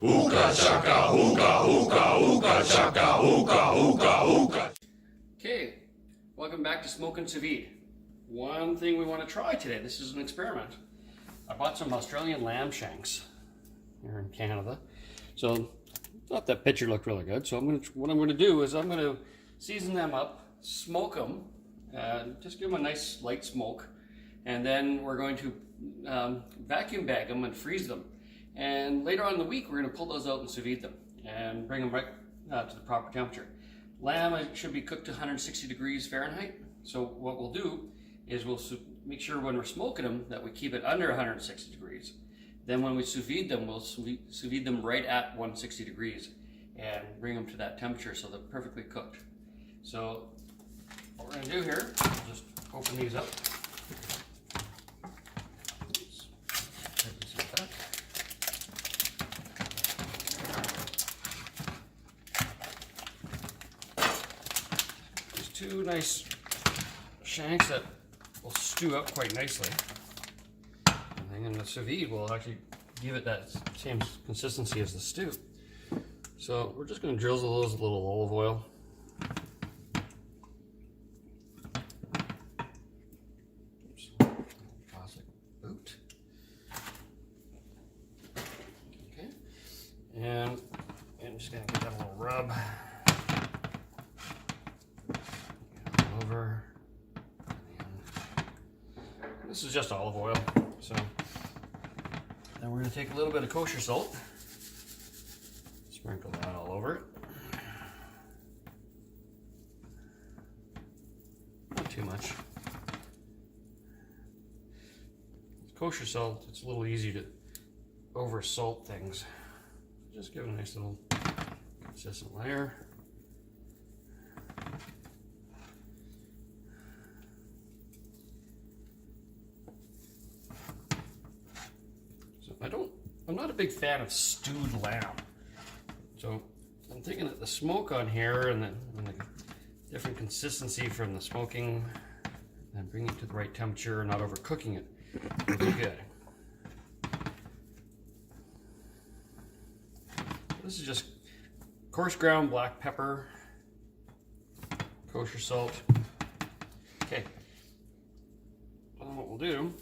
Ooga chaka, ooga, ooga, ooga chaka, ooga, ooga, ooga. Okay, welcome back to Smoking Sous Vide. One thing we want to try today, this is an experiment. I bought some Australian lamb shanks here in Canada. So, thought that picture looked really good. So what I'm going to do is I'm going to season them up, smoke them, just give them a nice light smoke. And then we're going to vacuum bag them and freeze them. And later on in the week, we're going to pull those out and sous vide them and bring them right to the proper temperature. Lamb should be cooked to 160 degrees Fahrenheit. So what we'll do is we'll make sure when we're smoking them that we keep it under 160 degrees. Then when we sous vide them, we'll sous vide them right at 160 degrees and bring them to that temperature so they're perfectly cooked. So what we're going to do here, we'll just open these up. Two nice shanks that will stew up quite nicely. And then the sous vide will actually give it that same consistency as the stew. So we're just going to drizzle those with a little olive oil. Oops. Classic boot. Okay. And I'm just going to give that a little rub. Over. This is just olive oil, so then we're going to take a little bit of kosher salt, sprinkle that all over it. Not too much. With kosher salt, it's a little easy to over salt things. Just give it a nice little consistent layer. I'm not a big fan of stewed lamb. So I'm thinking that the smoke on here and the different consistency from the smoking and bringing it to the right temperature and not overcooking it will be good. This is just coarse ground black pepper, kosher salt. Okay, what we'll do,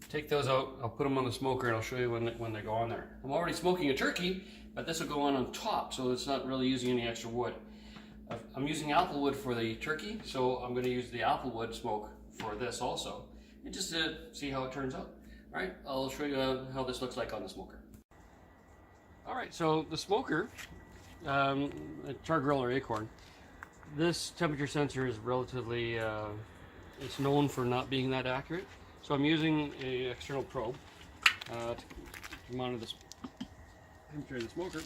take those out, I'll put them on the smoker and I'll show you when they go on there. I'm already smoking a turkey, but this will go on top, so it's not really using any extra wood. I'm using apple wood for the turkey, so I'm going to use the apple wood smoke for this also, and just to see how it turns out. Alright, I'll show you how this looks like on the smoker. Alright, so the smoker, a char grill or acorn, this temperature sensor is relatively, it's known for not being that accurate. So I'm using an external probe to monitor the temperature of the smoker.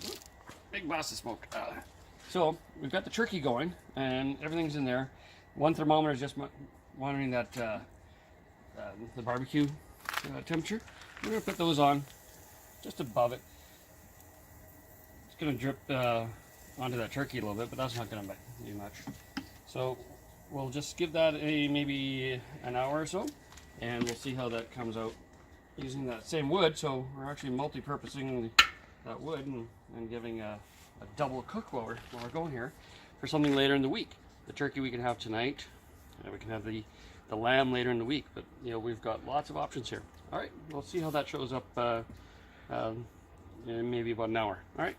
Big blast of smoke. So we've got the turkey going and everything's in there. One thermometer is just monitoring that the barbecue temperature. We're going to put those on just above it. It's going to drip onto that turkey a little bit, but that's not going to do much. So we'll just give that maybe an hour or so. And we'll see how that comes out using that same wood. So we're actually multi-purposing that wood and giving a double cook while we're going here for something later in the week. The turkey we can have tonight, and we can have the lamb later in the week. But you know, we've got lots of options here. All right, we'll see how that shows up in maybe about an hour. All right.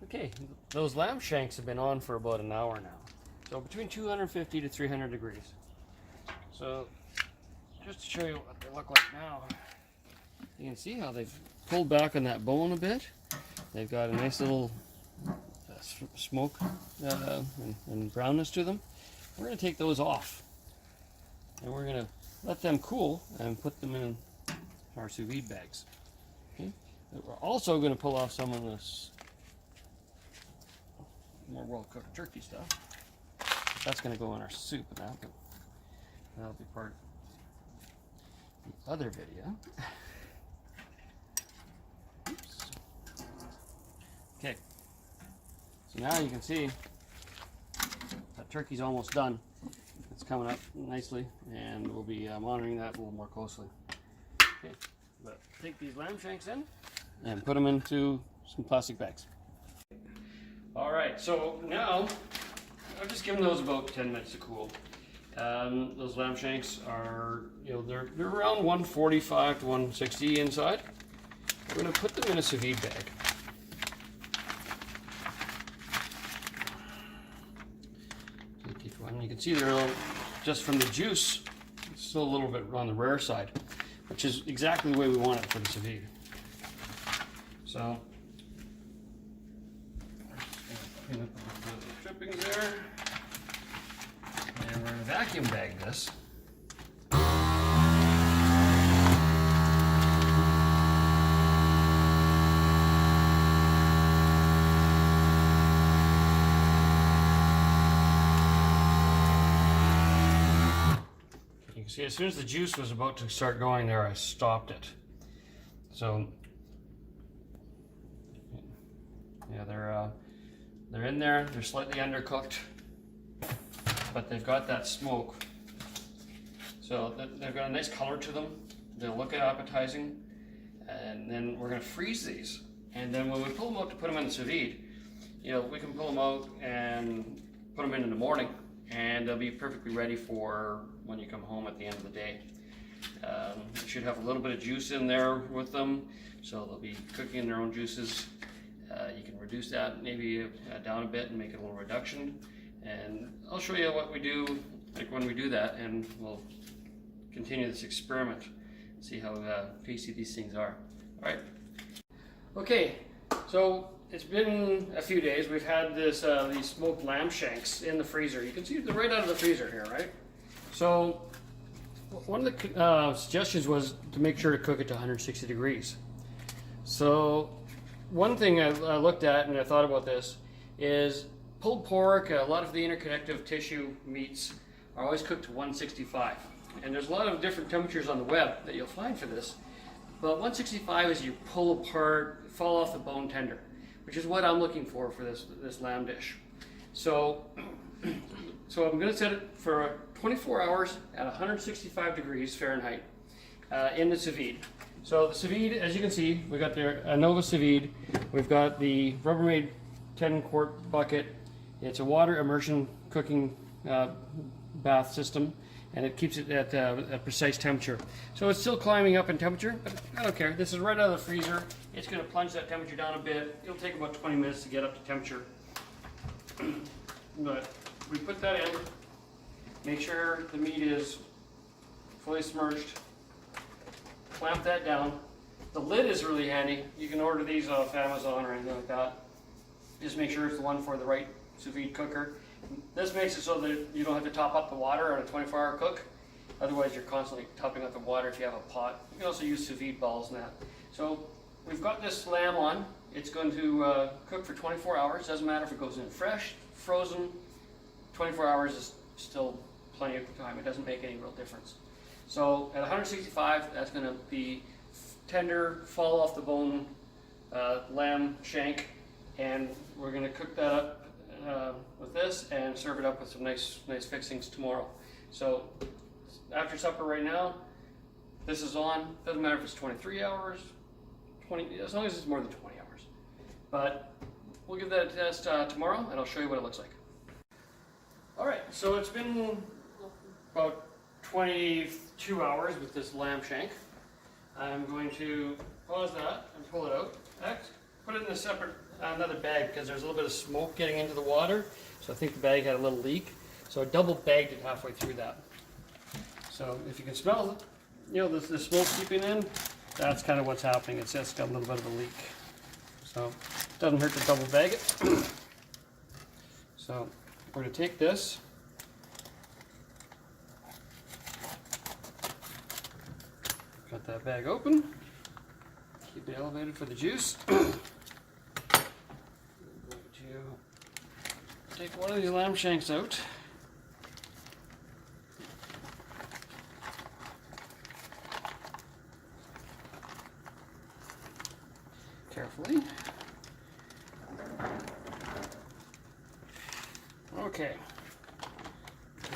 Okay, those lamb shanks have been on for about an hour now. So between 250 to 300 degrees. So just to show you what they look like now, you can see how they've pulled back on that bone a bit. They've got a nice little smoke and brownness to them. We're going to take those off and we're going to let them cool and put them in our sous vide bags. Okay? We're also going to pull off some of this more well-cooked turkey stuff. That's going to go in our soup now. That'll be part of the other video. Oops. Okay, so now you can see that turkey's almost done. It's coming up nicely, and we'll be monitoring that a little more closely. Okay, but take these lamb shanks in. and put them into some plastic bags. All right, so now I've just given those about 10 minutes to cool. Those lamb shanks are, they're around 145 to 160 inside. We're going to put them in a sous vide bag. Take each one. You can see they're just from the juice, it's still a little bit on the rare side, which is exactly the way we want it for the sous vide. So, clean up the drippings there. And we're going to vacuum bag this. You can see as soon as the juice was about to start going there, I stopped it. So, yeah, they're in there. They're slightly undercooked, but they've got that smoke. So they've got a nice color to them. They'll look appetizing. And then we're going to freeze these. And then when we pull them out to put them in the sous vide, we can pull them out and put them in the morning, and they'll be perfectly ready for when you come home at the end of the day. You should have a little bit of juice in there with them, so they'll be cooking in their own juices. You can reduce that maybe down a bit and make it a little reduction. And I'll show you what we do, like when we do that, and we'll continue this experiment, see how tasty these things are. All right. Okay, so it's been a few days. We've had these smoked lamb shanks in the freezer. You can see they're right out of the freezer here, right? So one of the suggestions was to make sure to cook it to 160 degrees. So one thing I looked at and I thought about this is pulled pork, a lot of the interconnective tissue meats are always cooked to 165. And there's a lot of different temperatures on the web that you'll find for this. But 165 is you pull apart, fall off the bone tender, which is what I'm looking for this lamb dish. So I'm going to set it for 24 hours at 165 degrees Fahrenheit in the sous vide. So the sous vide, as you can see, we got there a Nova sous vide. We've got the Rubbermaid 10-quart bucket. It's a water immersion cooking bath system, and it keeps it at a precise temperature. So it's still climbing up in temperature, but I don't care. This is right out of the freezer. It's going to plunge that temperature down a bit. It'll take about 20 minutes to get up to temperature. But we put that in, make sure the meat is fully submerged, clamp that down. The lid is really handy. You can order these off Amazon or anything like that. Just make sure it's the one for the right sous vide cooker. This makes it so that you don't have to top up the water on a 24-hour cook. Otherwise, you're constantly topping up the water if you have a pot. You can also use sous vide balls and that. So we've got this lamb on. It's going to cook for 24 hours. Doesn't matter if it goes in fresh, frozen. 24 hours is still plenty of time. It doesn't make any real difference. So at 165, that's going to be tender, fall off the bone lamb shank, and we're going to cook that up with this and serve it up with some nice fixings tomorrow. So after supper right now, this is on. Doesn't matter if it's 23 hours, 20, as long as it's more than 20 hours. But we'll give that a test tomorrow, and I'll show you what it looks like. All right, so it's been about 22 hours with this lamb shank. I'm going to pause that and pull it out. Next, put it in a separate another bag because there's a little bit of smoke getting into the water. So I think the bag had a little leak. So I double bagged it halfway through that. So if you can smell it, the smoke seeping in, that's kind of what's happening. It's just got a little bit of a leak. So it doesn't hurt to double bag it. So we're going to take this. Got that bag open. Keep it elevated for the juice. I'm going to take one of these lamb shanks out. Carefully. Okay.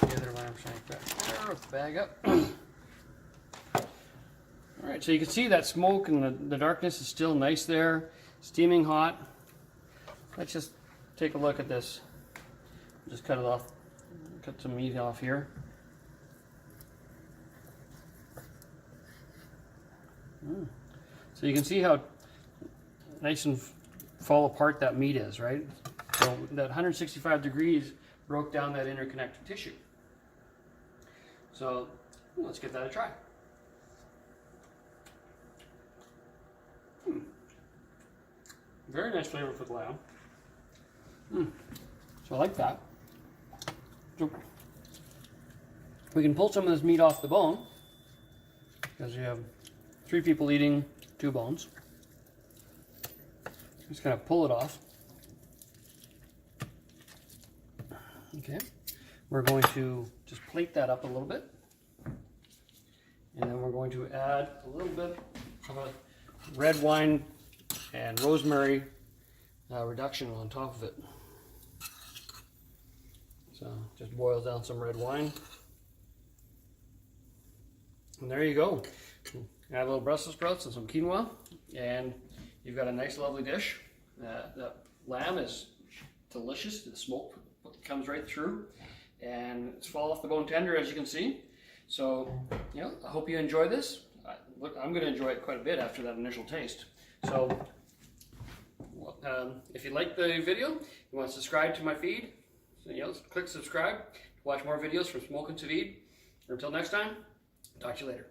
Put the other lamb shank back there with the bag up. Alrighty. Alright, so you can see that smoke and the darkness is still nice there, steaming hot. Let's just take a look at this. Just cut it off, cut some meat off here. So you can see how nice and fall apart that meat is, right? So that 165 degrees broke down that interconnected tissue. So let's give that a try. Very nice flavor for the lamb. So I like that. So we can pull some of this meat off the bone because you have 3 people eating 2 bones. Just kind of pull it off. Okay, we're going to just plate that up a little bit, and then we're going to add a little bit of a red wine and rosemary reduction on top of it. So just boils down some red wine, and there you go. Add a little Brussels sprouts and some quinoa, and you've got a nice, lovely dish. The lamb is delicious. The smoke comes right through, and it's fall off the bone tender, as you can see. So, you know, I hope you enjoy this. Look, I'm going to enjoy it quite a bit after that initial taste. So, if you like the video, you want to subscribe to my feed, so, you know, click subscribe to watch more videos from Smoke and Sous Vide. Until next time, talk to you later.